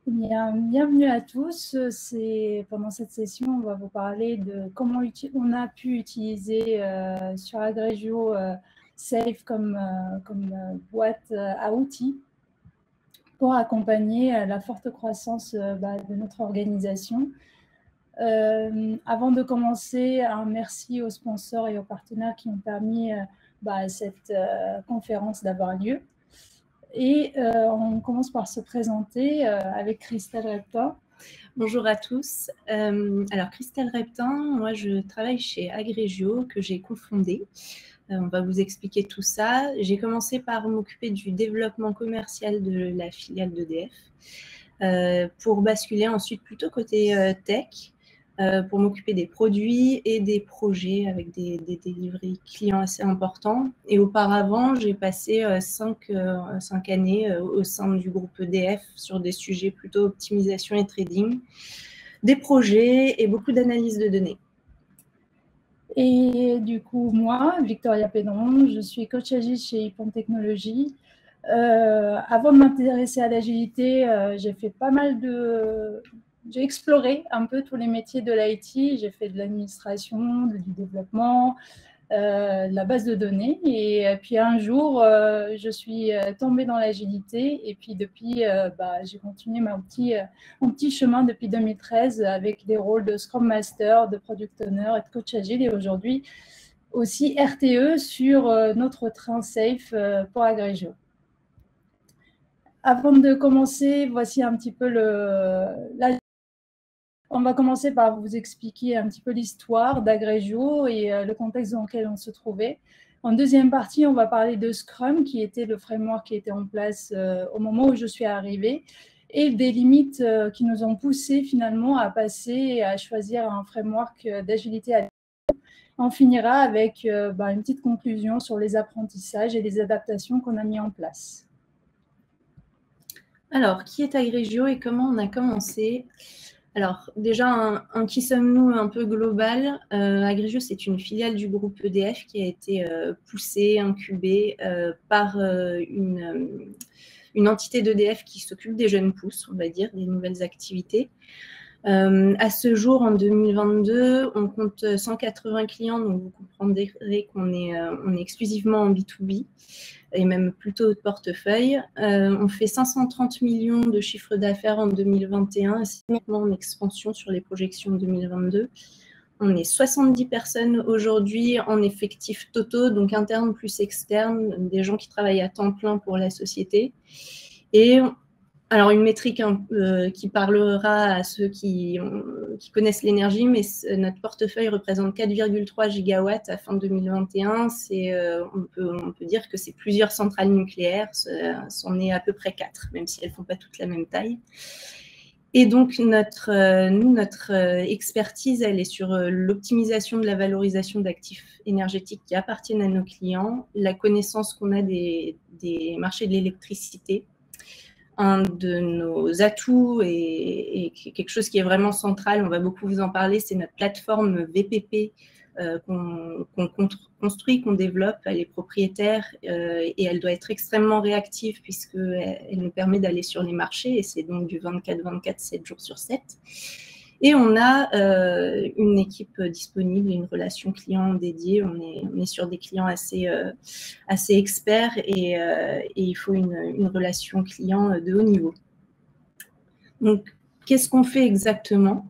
Bien, bienvenue à tous. Pendant cette session, on va vous parler de comment on a pu utiliser sur Agrégio Safe comme boîte à outils pour accompagner la forte croissance de notre organisation. Avant de commencer, un merci aux sponsors et aux partenaires qui ont permis cette conférence d'avoir lieu. Et on commence par se présenter avec Christelle Reptin. Bonjour à tous. Alors, Christelle Reptin, moi je travaille chez Agrégio, que j'ai cofondé. On va vous expliquer tout ça. J'ai commencé par m'occuper du développement commercial de la filiale d'EDF, pour basculer ensuite plutôt côté tech, pour m'occuper des produits et des projets avec des deliveries clients assez importants. Et auparavant, j'ai passé 5 années au sein du groupe EDF sur des sujets plutôt optimisation et trading, des projets et beaucoup d'analyse de données. Et du coup, moi, Victoria Pédron, je suis coach agile chez Ypon Technologies. Avant de m'intéresser à l'agilité, j'ai exploré un peu tous les métiers de l'IT. J'ai fait de l'administration, du développement, de la base de données. Et puis un jour, je suis tombée dans l'agilité. Et puis depuis, j'ai continué mon petit chemin depuis 2013 avec des rôles de Scrum Master, de Product Owner et de coach agile. Et aujourd'hui, aussi RTE sur notre train Safe pour Agrégio. Avant de commencer, voici un petit peu on va commencer par vous expliquer un petit peu l'histoire d'Agrégio et le contexte dans lequel on se trouvait. En deuxième partie, on va parler de Scrum, qui était le framework qui était en place au moment où je suis arrivée, et des limites qui nous ont poussé finalement à passer et à choisir un framework d'agilité. On finira avec une petite conclusion sur les apprentissages et les adaptations qu'on a mis en place. Alors, qui est Agrégio et comment on a commencé ? Alors, déjà, un qui sommes-nous un peu global. Agrégio, c'est une filiale du groupe EDF qui a été poussée, incubée par une entité d'EDF qui s'occupe des jeunes pousses, on va dire, des nouvelles activités. À ce jour, en 2022, on compte 180 clients, donc vous comprendrez qu'on est exclusivement en B2B et même plutôt de portefeuille. On fait 530 millions de chiffre d'affaires en 2021, c'est nettement en expansion sur les projections de 2022. On est 70 personnes aujourd'hui en effectifs totaux, donc internes plus externes, des gens qui travaillent à temps plein pour la société. Et alors, une métrique qui parlera à ceux qui connaissent l'énergie, mais notre portefeuille représente 4,3 gigawatts à fin 2021. On peut dire que c'est plusieurs centrales nucléaires, c'en est à peu près 4, même si elles ne font pas toutes la même taille. Et donc, notre expertise, elle est sur l'optimisation de la valorisation d'actifs énergétiques qui appartiennent à nos clients, la connaissance qu'on a des marchés de l'électricité. Un de nos atouts et quelque chose qui est vraiment central, on va beaucoup vous en parler, c'est notre plateforme VPP qu'on construit, qu'on développe. Elle est propriétaire et elle doit être extrêmement réactive puisqu'elle nous permet d'aller sur les marchés et c'est donc du 24/24, 7 jours sur 7. Et on a une équipe disponible, une relation client dédiée. On est sur des clients assez experts et il faut une relation client de haut niveau. Donc, qu'est-ce qu'on fait exactement ?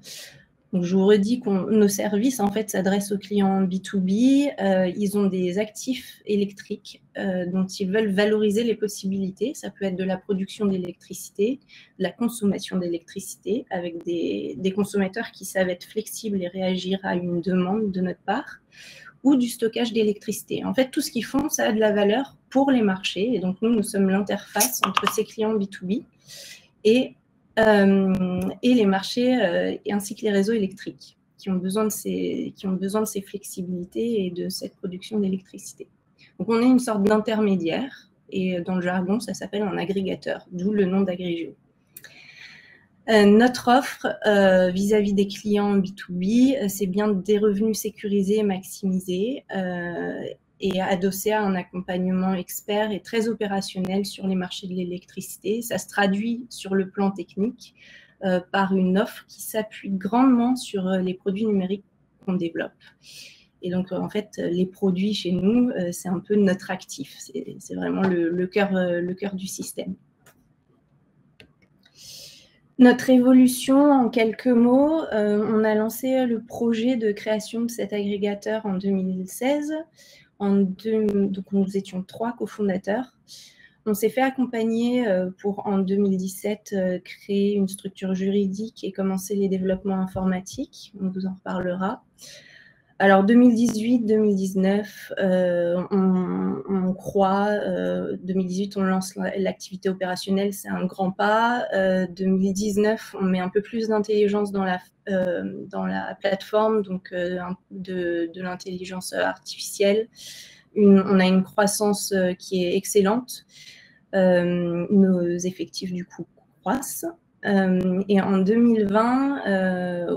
Donc, je vous redis que nos services, en fait, s'adressent aux clients B2B. Ils ont des actifs électriques dont ils veulent valoriser les possibilités. Ça peut être de la production d'électricité, de la consommation d'électricité, avec des consommateurs qui savent être flexibles et réagir à une demande de notre part, ou du stockage d'électricité. En fait, tout ce qu'ils font, ça a de la valeur pour les marchés. Et donc, nous sommes l'interface entre ces clients B2B et les marchés ainsi que les réseaux électriques qui ont besoin de ces flexibilités et de cette production d'électricité. Donc, on est une sorte d'intermédiaire et dans le jargon, ça s'appelle un agrégateur, d'où le nom d'Agrégio. Notre offre vis-à-vis des clients B2B, c'est bien des revenus sécurisés et maximisés et adossé à un accompagnement expert et très opérationnel sur les marchés de l'électricité. Ça se traduit sur le plan technique par une offre qui s'appuie grandement sur les produits numériques qu'on développe. Et donc, en fait, les produits chez nous, c'est un peu notre actif. C'est vraiment le cœur du système. Notre évolution, en quelques mots, on a lancé le projet de création de cet agrégateur en 2016. Donc, nous étions 3 cofondateurs. On s'est fait accompagner pour, en 2017, créer une structure juridique et commencer les développements informatiques. On vous en reparlera. Alors, 2018-2019, on croit. 2018, on lance l'activité opérationnelle, c'est un grand pas. 2019, on met un peu plus d'intelligence dans la plateforme, donc de l'intelligence artificielle. On a une croissance qui est excellente. Nos effectifs, du coup, croissent. Et en 2020,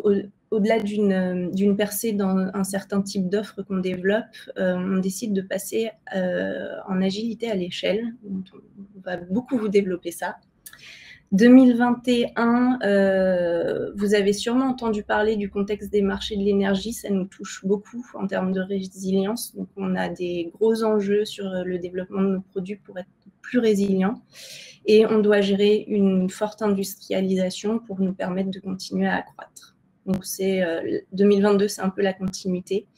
au-delà d'une percée dans un certain type d'offres qu'on développe, on décide de passer en agilité à l'échelle. On va beaucoup vous développer ça. 2021, vous avez sûrement entendu parler du contexte des marchés de l'énergie. Ça nous touche beaucoup en termes de résilience. Donc, on a des gros enjeux sur le développement de nos produits pour être plus résilients. Et on doit gérer une forte industrialisation pour nous permettre de continuer à accroître. Donc, 2022, c'est un peu la continuité.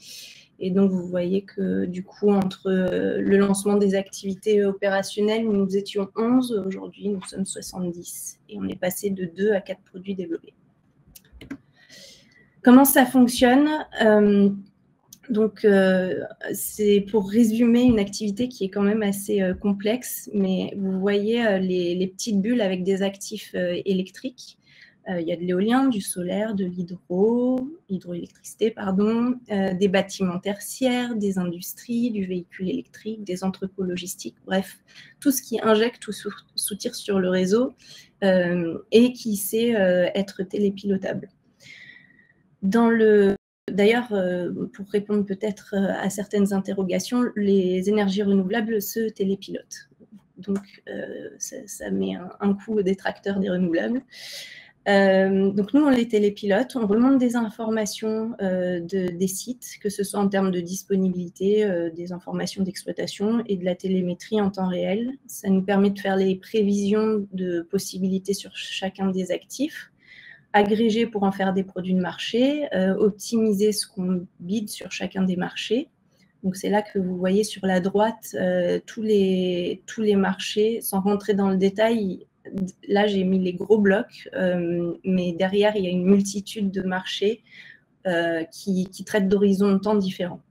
Et donc, vous voyez que du coup, entre le lancement des activités opérationnelles, nous étions 11. Aujourd'hui, nous sommes 70. Et on est passé de 2 à 4 produits développés. Comment ça fonctionne ? Donc, c'est pour résumer une activité qui est quand même assez complexe, mais vous voyez les petites bulles avec des actifs électriques. Il y a de l'éolien, du solaire, de l'hydroélectricité, pardon, des bâtiments tertiaires, des industries, du véhicule électrique, des entrepôts logistiques, bref, tout ce qui injecte ou soutire sur le réseau et qui sait être télépilotable. D'ailleurs, pour répondre peut-être à certaines interrogations, les énergies renouvelables se télépilotent. Donc, ça met un coup aux détracteurs des renouvelables. Donc, nous, on les télépilote, on remonte des informations des sites, que ce soit en termes de disponibilité, des informations d'exploitation et de la télémétrie en temps réel. Ça nous permet de faire les prévisions de possibilités sur chacun des actifs, agréger pour en faire des produits de marché, optimiser ce qu'on bide sur chacun des marchés. Donc, c'est là que vous voyez sur la droite tous les marchés, sans rentrer dans le détail. Là, j'ai mis les gros blocs, mais derrière, il y a une multitude de marchés qui traitent d'horizons de temps différents.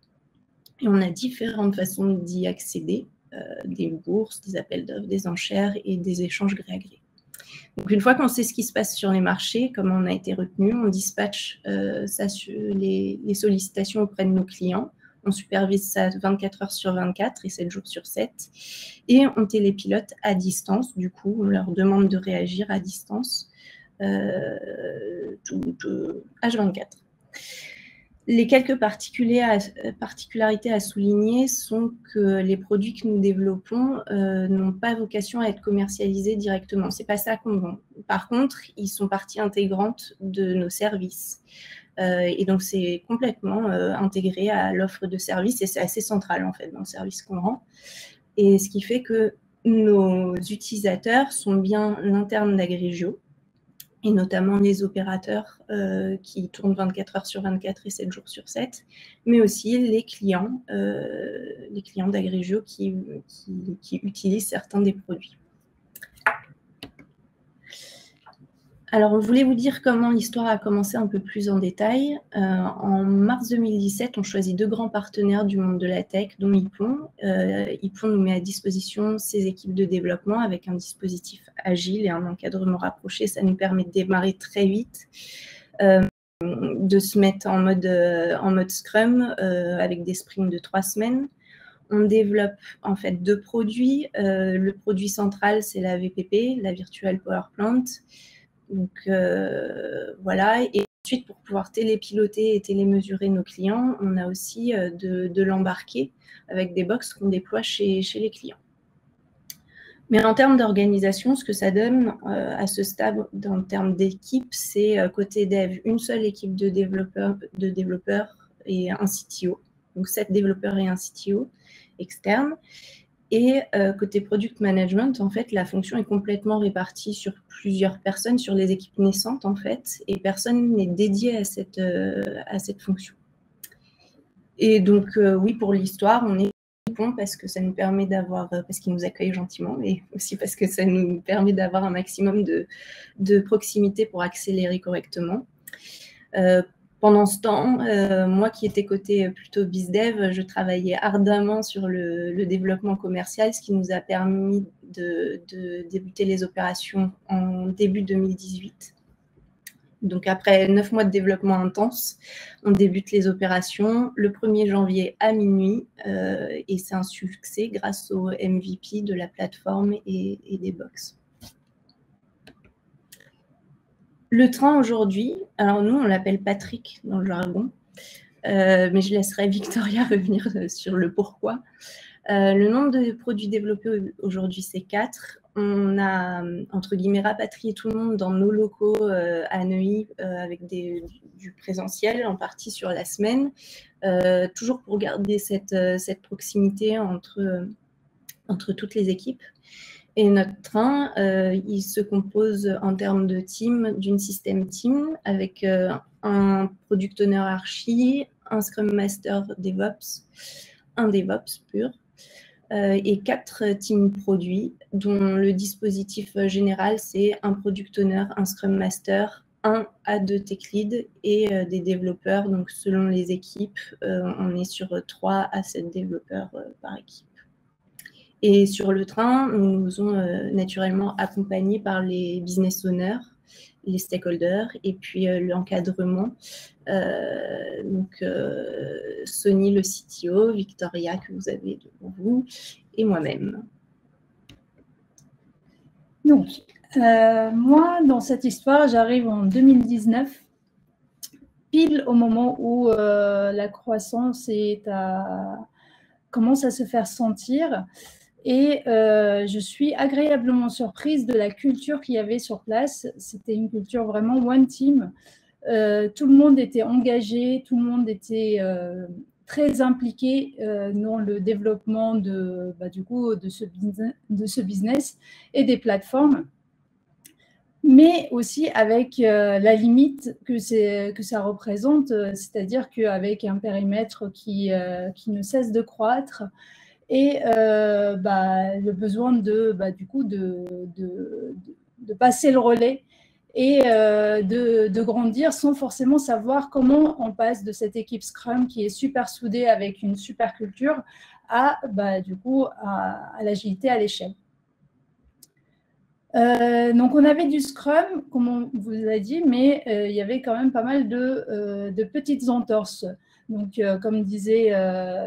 Et on a différentes façons d'y accéder, des bourses, des appels d'offres, des enchères et des échanges gré à gré. Donc, une fois qu'on sait ce qui se passe sur les marchés, comment on a été retenu, on dispatche les sollicitations auprès de nos clients. On supervise ça 24 heures sur 24 et 7 jours sur 7. Et on télépilote à distance. Du coup, on leur demande de réagir à distance H24. Les quelques particularités à souligner sont que les produits que nous développons n'ont pas vocation à être commercialisés directement. Ce n'est pas ça qu'on vend. Par contre, ils sont partie intégrante de nos services. Et donc, c'est complètement intégré à l'offre de service et c'est assez central, en fait, dans le service qu'on rend. Et ce qui fait que nos utilisateurs sont bien l'interne d'Agrégio, et notamment les opérateurs qui tournent 24 heures sur 24 et 7 jours sur 7, mais aussi les clients d'Agrégio qui utilisent certains des produits. Alors, on voulait vous dire comment l'histoire a commencé un peu plus en détail. En mars 2017, on choisit 2 grands partenaires du monde de la tech, dont Ypon. Ypon nous met à disposition ses équipes de développement avec un dispositif agile et un encadrement rapproché. Ça nous permet de démarrer très vite, de se mettre en mode Scrum avec des sprints de 3 semaines. On développe en fait 2 produits. Le produit central, c'est la VPP, la Virtual Power Plant. Donc, voilà. Et ensuite, pour pouvoir télépiloter et télémesurer nos clients, on a aussi de l'embarquer avec des box qu'on déploie chez les clients. Mais en termes d'organisation, ce que ça donne à ce stade, en termes d'équipe, c'est côté dev, une seule équipe de développeurs et un CTO. Donc 7 développeurs et un CTO externe. Et côté product management, en fait, la fonction est complètement répartie sur plusieurs personnes, sur les équipes naissantes, en fait, et personne n'est dédié à cette fonction. Et donc, oui, pour l'histoire, on est bon parce que ça nous permet d'avoir, parce qu'ils nous accueillent gentiment, mais aussi parce que ça nous permet d'avoir un maximum de proximité pour accélérer correctement. Pendant ce temps, moi qui étais côté plutôt BizDev, je travaillais ardemment sur le développement commercial, ce qui nous a permis de débuter les opérations en début 2018. Donc après 9 mois de développement intense, on débute les opérations le 1er janvier à minuit et c'est un succès grâce au MVP de la plateforme et des box. Le train aujourd'hui, alors nous on l'appelle Patrick dans le jargon, mais je laisserai Victoria revenir sur le pourquoi. Le nombre de produits développés aujourd'hui c'est 4. On a, entre guillemets, rapatrié tout le monde dans nos locaux à Neuilly avec du présentiel, en partie sur la semaine, toujours pour garder cette proximité entre toutes les équipes. Et notre train, il se compose en termes de team, d'une système team, avec un product owner archi, un Scrum Master DevOps, un DevOps pur, et 4 teams produits, dont le dispositif général, c'est un product owner, un Scrum Master, 1 à 2 tech leads et des développeurs. Donc, selon les équipes, on est sur 3 à 7 développeurs par équipe. Et sur le train, nous nous sommes naturellement accompagnés par les business owners, les stakeholders et puis l'encadrement. Donc, Sony, le CTO, Victoria, que vous avez devant vous, et moi-même. Donc, moi, dans cette histoire, j'arrive en 2019, pile au moment où la croissance commence à se faire sentir. Et je suis agréablement surprise de la culture qu'il y avait sur place. C'était une culture vraiment one team. Tout le monde était engagé, tout le monde était très impliqué dans le développement de ce business et des plateformes, mais aussi avec la limite que ça représente, c'est-à-dire qu'avec un périmètre qui ne cesse de croître, et le besoin de passer le relais et de grandir sans forcément savoir comment on passe de cette équipe Scrum qui est super soudée avec une super culture à l'agilité à l'échelle. Donc, on avait du Scrum, comme on vous a dit, mais il y avait quand même pas mal de petites entorses. Donc, comme disait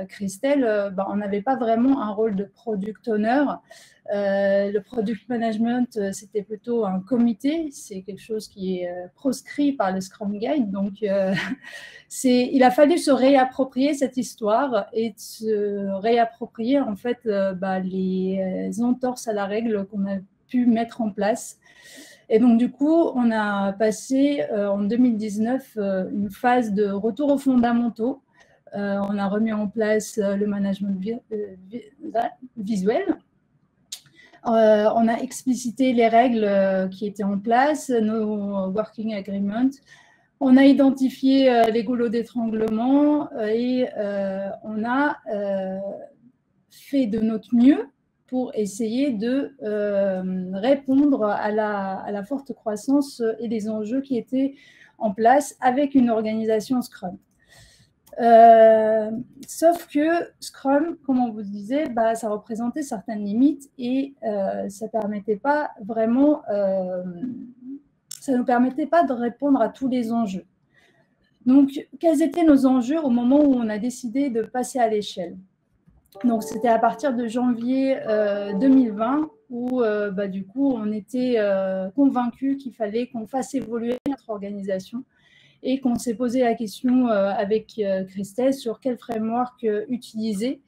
Christelle, on n'avait pas vraiment un rôle de product owner. Le product management, c'était plutôt un comité. C'est quelque chose qui est proscrit par le Scrum Guide. Donc, il a fallu se réapproprier cette histoire et se réapproprier en fait les entorses à la règle qu'on a pu mettre en place. Et donc, du coup, on a passé en 2019 une phase de retour aux fondamentaux. On a remis en place le management visuel. On a explicité les règles qui étaient en place, nos working agreements. On a identifié les goulots d'étranglement et on a fait de notre mieux pour essayer de répondre à la forte croissance et les enjeux qui étaient en place avec une organisation Scrum. Sauf que Scrum, comme on vous disait, ça représentait certaines limites et ça permettait pas vraiment, ça ne nous permettait pas de répondre à tous les enjeux. Donc, quels étaient nos enjeux au moment où on a décidé de passer à l'échelle? Donc, c'était à partir de janvier 2020 où, du coup, on était convaincus qu'il fallait qu'on fasse évoluer notre organisation et qu'on s'est posé la question avec Christelle sur quel framework utiliser,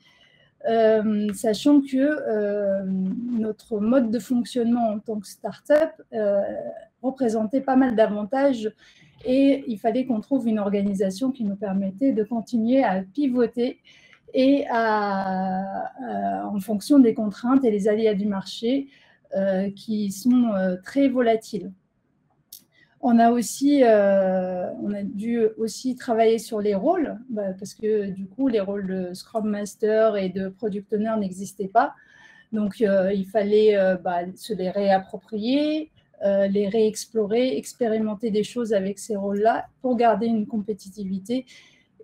sachant que notre mode de fonctionnement en tant que start-up représentait pas mal d'avantages et il fallait qu'on trouve une organisation qui nous permettait de continuer à pivoter et en fonction des contraintes et les aléas du marché qui sont très volatiles. On a dû aussi travailler sur les rôles, parce que du coup, les rôles de Scrum Master et de Product Owner n'existaient pas. Donc, il fallait se les réapproprier, les réexplorer, expérimenter des choses avec ces rôles-là pour garder une compétitivité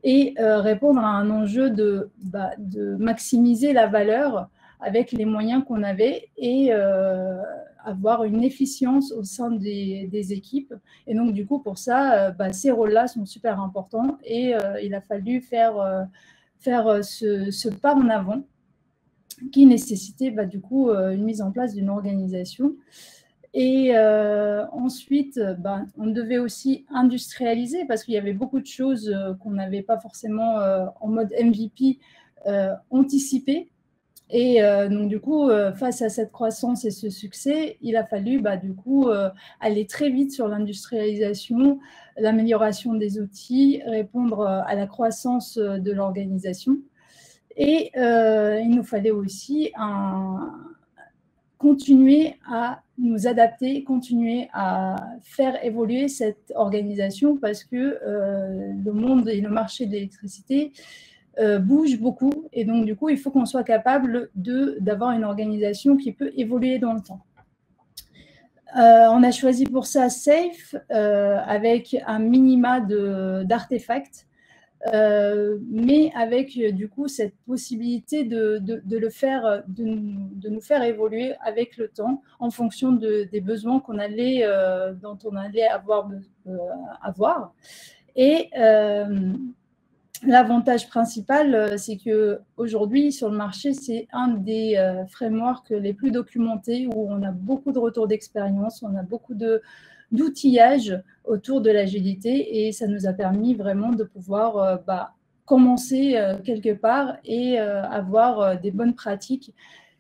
et répondre à un enjeu de maximiser la valeur avec les moyens qu'on avait et avoir une efficience au sein des équipes. Et donc, du coup, pour ça, ces rôles-là sont super importants et il a fallu faire ce pas en avant qui nécessitait du coup une mise en place d'une organisation. Et ensuite, on devait aussi industrialiser parce qu'il y avait beaucoup de choses qu'on n'avait pas forcément en mode MVP anticipées. Et donc, du coup, face à cette croissance et ce succès, il a fallu du coup aller très vite sur l'industrialisation, l'amélioration des outils, répondre à la croissance de l'organisation. Et il nous fallait aussi continuer à nous adapter, continuer à faire évoluer cette organisation parce que le monde et le marché de l'électricité bouge beaucoup et donc du coup il faut qu'on soit capable d'avoir une organisation qui peut évoluer dans le temps. On a choisi pour ça Safe avec un minima d'artefacts, mais avec du coup cette possibilité de le faire, de nous faire évoluer avec le temps en fonction des besoins dont on allait avoir. Et l'avantage principal, c'est qu'aujourd'hui, sur le marché, c'est un des frameworks les plus documentés où on a beaucoup de retours d'expérience, on a beaucoup d'outillage autour de l'agilité et ça nous a permis vraiment de pouvoir commencer quelque part et avoir des bonnes pratiques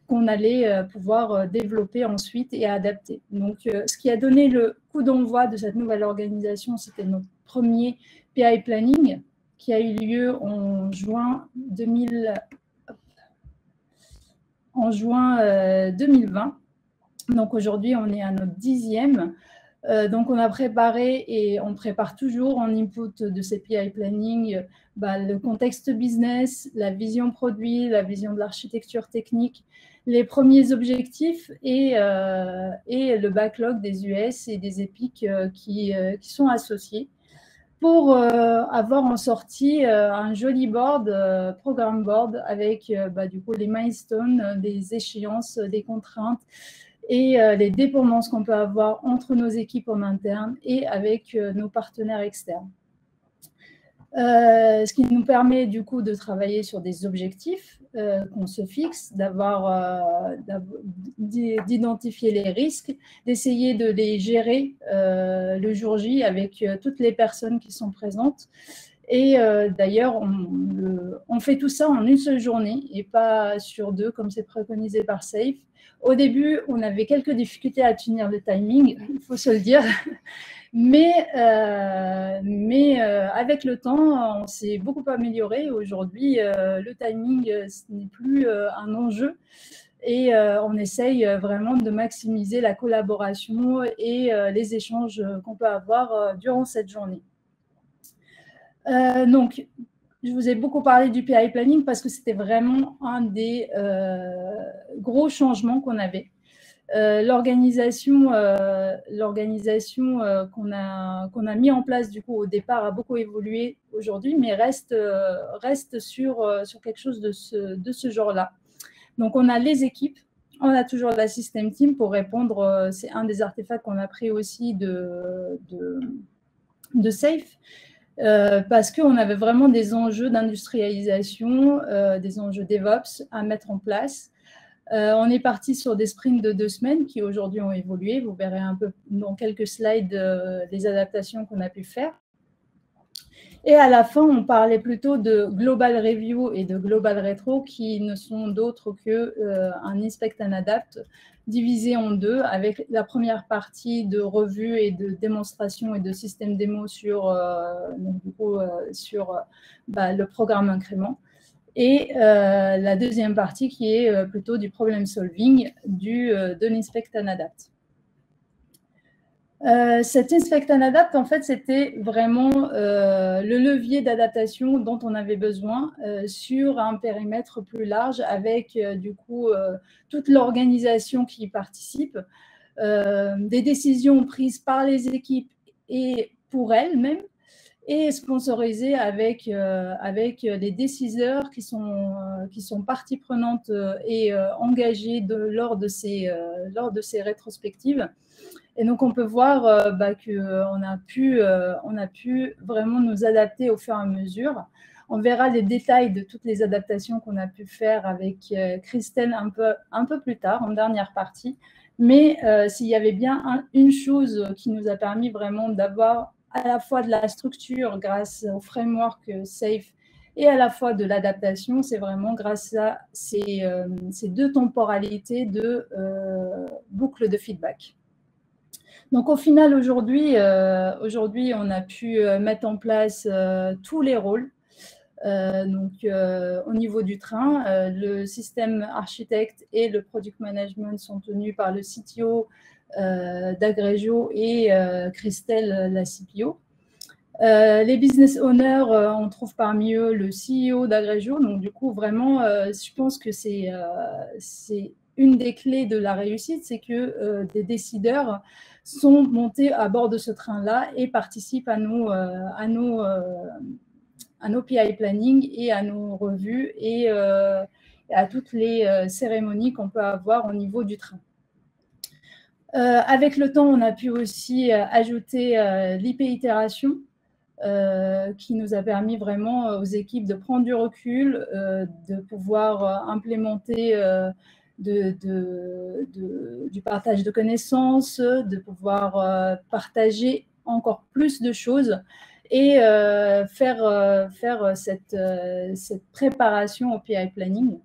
qu'on allait pouvoir développer ensuite et adapter. Donc, ce qui a donné le coup d'envoi de cette nouvelle organisation, c'était notre premier PI Planning qui a eu lieu en juin 2020. Donc, aujourd'hui, on est à notre 10e. Donc, on a préparé et on prépare toujours en input de ces PI Planning le contexte business, la vision produit, la vision de l'architecture technique, les premiers objectifs et le backlog des US et des EPIC qui sont associés pour avoir en sortie un joli board, programme board avec du coup les milestones, des échéances, des contraintes et les dépendances qu'on peut avoir entre nos équipes en interne et avec nos partenaires externes. Ce qui nous permet du coup de travailler sur des objectifs qu'on se fixe, d'identifier les risques, d'essayer de les gérer le jour J avec toutes les personnes qui sont présentes. Et d'ailleurs, on fait tout ça en une seule journée et pas sur 2 comme c'est préconisé par Safe. Au début, on avait quelques difficultés à tenir le timing, il faut se le dire. Mais avec le temps, on s'est beaucoup amélioré. Aujourd'hui, le timing, ce n'est plus un enjeu. Et on essaye vraiment de maximiser la collaboration et les échanges qu'on peut avoir durant cette journée. Donc, je vous ai beaucoup parlé du PI Planning parce que c'était vraiment un des gros changements qu'on avait. L'organisation qu'on a mis en place du coup au départ a beaucoup évolué aujourd'hui, mais reste sur quelque chose de ce genre-là. Donc, on a les équipes, on a toujours la System Team pour répondre. C'est un des artefacts qu'on a pris aussi de Safe. Parce qu'on avait vraiment des enjeux d'industrialisation, des enjeux DevOps à mettre en place. On est parti sur des sprints de 2 semaines qui aujourd'hui ont évolué. Vous verrez un peu dans quelques slides les adaptations qu'on a pu faire. Et à la fin, on parlait plutôt de Global Review et de Global Retro, qui ne sont d'autres qu'un Inspect and Adapt divisé en deux, avec la première partie de revue et de démonstration et de système démo sur, le programme incrément. Et la deuxième partie qui est plutôt du problem solving de l'Inspect and Adapt. Cet Inspect and Adapt, en fait, c'était vraiment le levier d'adaptation dont on avait besoin sur un périmètre plus large avec du coup toute l'organisation qui y participe, des décisions prises par les équipes et pour elles-mêmes, et sponsorisées avec les décideurs qui sont partie prenante et engagées lors de ces rétrospectives. Et donc, on peut voir qu'on a pu vraiment nous adapter au fur et à mesure. On verra les détails de toutes les adaptations qu'on a pu faire avec Christelle un peu plus tard, en dernière partie. Mais s'il y avait bien une chose qui nous a permis vraiment d'avoir à la fois de la structure grâce au framework SAFe et à la fois de l'adaptation, c'est vraiment grâce à ces deux temporalités de boucle de feedback. Donc, au final, aujourd'hui, on a pu mettre en place tous les rôles. Au niveau du train, le système architecte et le product management sont tenus par le CTO d'Agrégio et Christelle, la CPO. Les business owners, on trouve parmi eux le CEO d'Agrégio. Donc, du coup, vraiment, je pense que c'est une des clés de la réussite, c'est que des décideurs sont montés à bord de ce train-là et participent à nos PI planning et à nos revues et à toutes les cérémonies qu'on peut avoir au niveau du train. Avec le temps, on a pu aussi ajouter l'IP itération qui nous a permis vraiment aux équipes de prendre du recul, de pouvoir implémenter du partage de connaissances, de pouvoir partager encore plus de choses et faire cette préparation au PI planning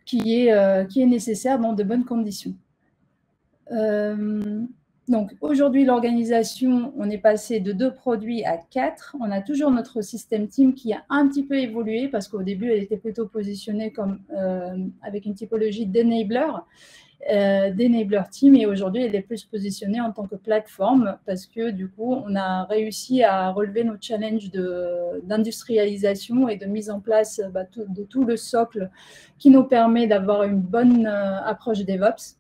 qui est nécessaire dans de bonnes conditions. Donc, aujourd'hui, l'organisation, on est passé de 2 produits à 4. On a toujours notre système team qui a un petit peu évolué parce qu'au début, elle était plutôt positionnée comme avec une typologie d'enabler team, et aujourd'hui, elle est plus positionnée en tant que plateforme parce que du coup, on a réussi à relever nos challenges d'industrialisation et de mise en place de tout le socle qui nous permet d'avoir une bonne approche DevOps.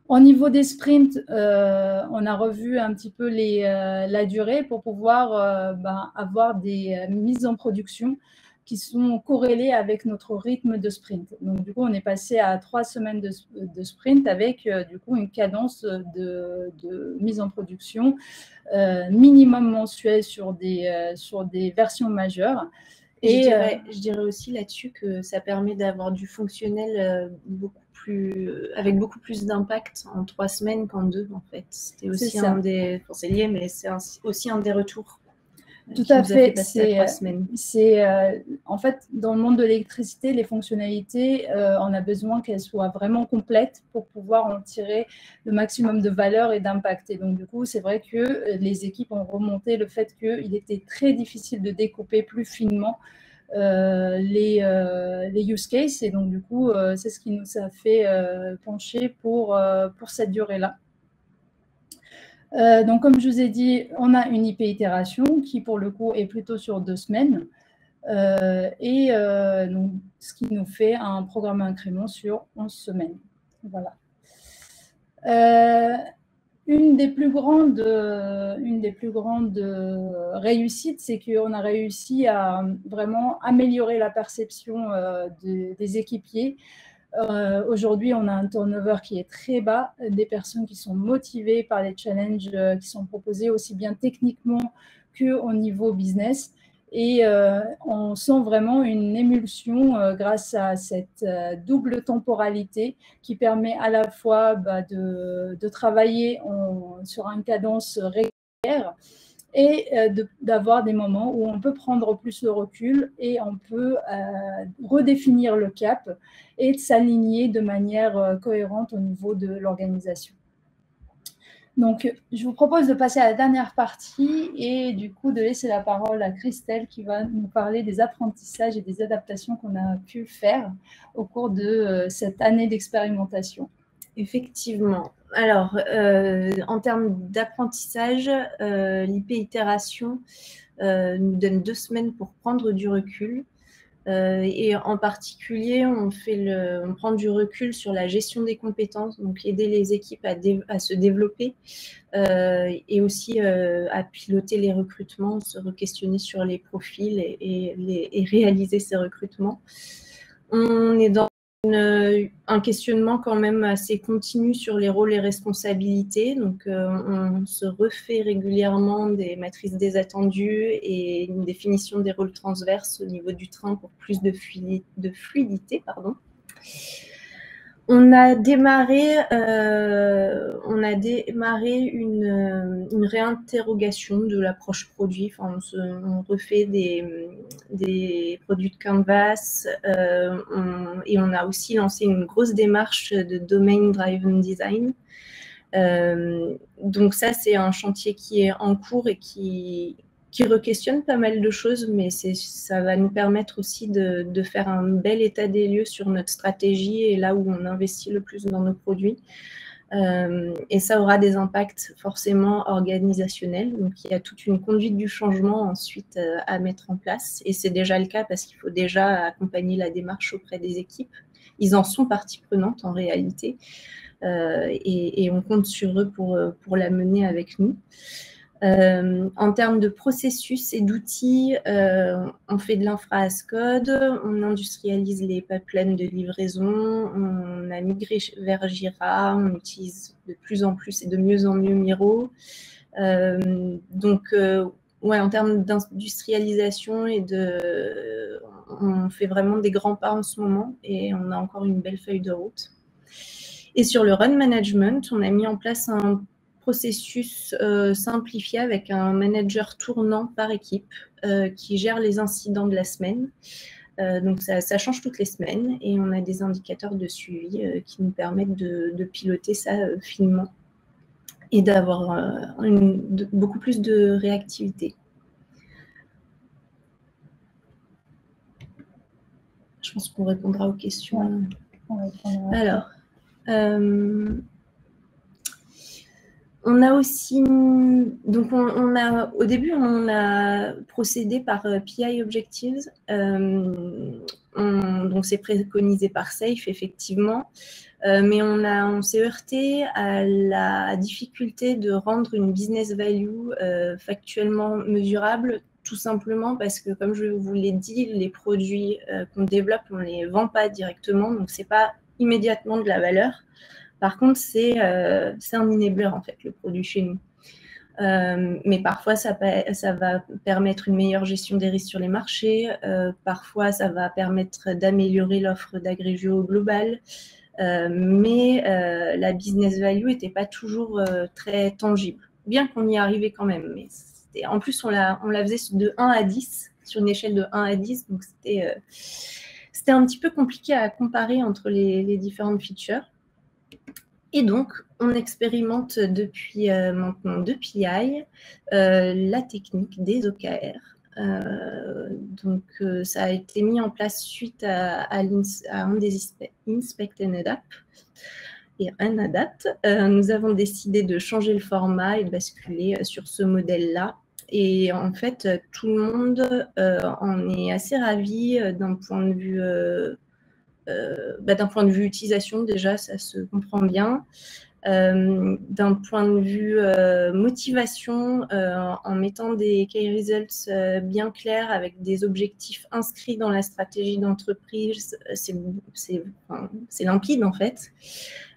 Au niveau des sprints, on a revu un petit peu la durée pour pouvoir avoir des mises en production qui sont corrélées avec notre rythme de sprint. Donc, du coup, on est passé à 3 semaines de sprint avec, du coup, une cadence de mise en production minimum mensuel sur des versions majeures. Et je dirais aussi là-dessus que ça permet d'avoir du fonctionnel avec beaucoup plus d'impact en 3 semaines qu'en 2, en fait. C'était aussi c'est lié, mais c'est aussi un des retours. Tout à fait. En fait, dans le monde de l'électricité, les fonctionnalités, on a besoin qu'elles soient vraiment complètes pour pouvoir en tirer le maximum de valeur et d'impact. Et donc, du coup, c'est vrai que les équipes ont remonté le fait qu'il était très difficile de découper plus finement les use cases. Et donc, du coup, c'est ce qui nous a fait pencher pour cette durée-là. Donc, comme je vous ai dit, on a une IP itération qui, pour le coup, est plutôt sur 2 semaines. Donc, ce qui nous fait un programme incrément sur 11 semaines. Voilà. Une des plus grandes réussites, c'est qu'on a réussi à vraiment améliorer la perception des équipiers. Aujourd'hui, on a un turnover qui est très bas, des personnes qui sont motivées par les challenges qui sont proposés aussi bien techniquement qu'au niveau business. Et on sent vraiment une émulsion grâce à cette double temporalité qui permet à la fois de travailler sur une cadence régulière et d'avoir des moments où on peut prendre plus de recul et on peut redéfinir le cap et de s'aligner de manière cohérente au niveau de l'organisation. Donc, je vous propose de passer à la dernière partie et du coup de laisser la parole à Christelle qui va nous parler des apprentissages et des adaptations qu'on a pu faire au cours de cette année d'expérimentation. Effectivement. Alors, en termes d'apprentissage, l'IP Itération nous donne 2 semaines pour prendre du recul. Et en particulier, on prend du recul sur la gestion des compétences, donc aider les équipes à se développer et aussi à piloter les recrutements, se re-questionner sur les profils et réaliser ces recrutements. On est dans un questionnement quand même assez continu sur les rôles et responsabilités. Donc, on se refait régulièrement des matrices des attendus et une définition des rôles transverses au niveau du train pour plus de fluidité. Pardon. On a démarré une réinterrogation de l'approche produit. Enfin, on refait des produits de Canvas et on a aussi lancé une grosse démarche de Domain Driven Design. Donc ça, c'est un chantier qui est en cours et qui re-questionne pas mal de choses, mais ça va nous permettre aussi de faire un bel état des lieux sur notre stratégie et là où on investit le plus dans nos produits. Et ça aura des impacts forcément organisationnels. Donc, il y a toute une conduite du changement ensuite à mettre en place. Et c'est déjà le cas parce qu'il faut déjà accompagner la démarche auprès des équipes. Ils en sont partie prenante en réalité. Et on compte sur eux pour la mener avec nous. En termes de processus et d'outils, on fait de l'infra as code, on industrialise les pipelines de livraison, on a migré vers Jira, on utilise de plus en plus et de mieux en mieux Miro. Donc, ouais, en termes d'industrialisation on fait vraiment des grands pas en ce moment et on a encore une belle feuille de route. Et sur le run management, on a mis en place un processus simplifié avec un manager tournant par équipe qui gère les incidents de la semaine. Donc, ça change toutes les semaines et on a des indicateurs de suivi qui nous permettent de piloter ça finement et d'avoir beaucoup plus de réactivité. Je pense qu'on répondra aux questions. Ouais, alors, on a aussi, donc au début, on a procédé par PI Objectives. Donc, c'est préconisé par SAFe, effectivement. Mais on s'est heurté à la difficulté de rendre une business value factuellement mesurable, tout simplement parce que, comme je vous l'ai dit, les produits qu'on développe, on ne les vend pas directement, donc ce n'est pas immédiatement de la valeur. Par contre, c'est un enabler, en fait, le produit chez nous. Mais parfois, ça va permettre une meilleure gestion des risques sur les marchés. Parfois, ça va permettre d'améliorer l'offre d'Agrégio globale. Mais la business value n'était pas toujours très tangible, bien qu'on y arrivait quand même. Mais en plus, on la faisait de 1 à 10, sur une échelle de 1 à 10, donc c'était un petit peu compliqué à comparer entre les différentes features. Et donc, on expérimente depuis maintenant 2 PI la technique des OKR. Donc, ça a été mis en place suite à un des Inspect and Adapt. Et un Adapt, nous avons décidé de changer le format et de basculer sur ce modèle-là. Et en fait, tout le monde en est assez ravi d'un point de vue utilisation. Déjà, ça se comprend bien. D'un point de vue motivation, en mettant des key results bien clairs avec des objectifs inscrits dans la stratégie d'entreprise, c'est limpide en fait.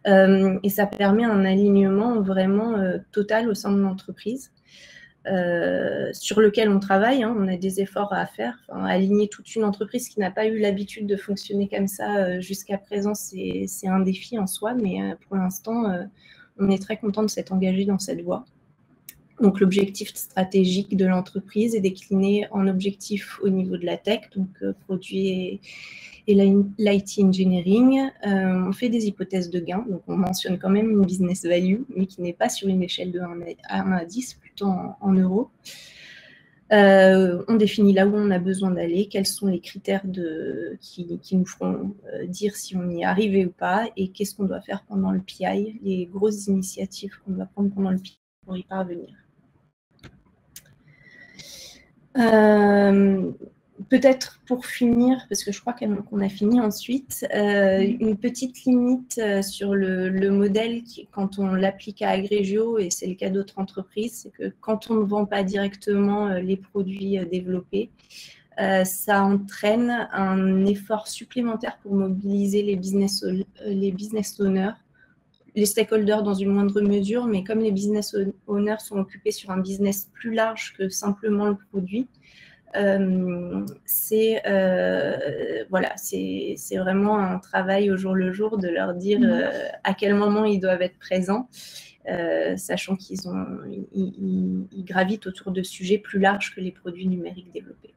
Et ça permet un alignement vraiment total au sein de l'entreprise. Sur lequel on travaille, hein, on a des efforts à faire. Aligner toute une entreprise qui n'a pas eu l'habitude de fonctionner comme ça jusqu'à présent, c'est un défi en soi, mais pour l'instant, on est très content de s'être engagé dans cette voie. Donc, l'objectif stratégique de l'entreprise est décliné en objectifs au niveau de la tech, donc produits et l'IT engineering. On fait des hypothèses de gain, donc on mentionne quand même une business value, mais qui n'est pas sur une échelle de 1 à 10, plutôt en euros. On définit là où on a besoin d'aller, quels sont les critères qui nous feront dire si on y est arrivé ou pas, et qu'est-ce qu'on doit faire pendant le PI, les grosses initiatives qu'on doit prendre pendant le PI pour y parvenir. Peut-être pour finir, parce que je crois qu'on a fini ensuite, une petite limite sur le modèle quand on l'applique à Agrégio, et c'est le cas d'autres entreprises, c'est que quand on ne vend pas directement les produits développés, ça entraîne un effort supplémentaire pour mobiliser les business owners, les stakeholders dans une moindre mesure, mais comme les business owners sont occupés sur un business plus large que simplement le produit, c'est vraiment un travail au jour le jour de leur dire à quel moment ils doivent être présents, sachant qu'ils gravitent autour de sujets plus larges que les produits numériques développés.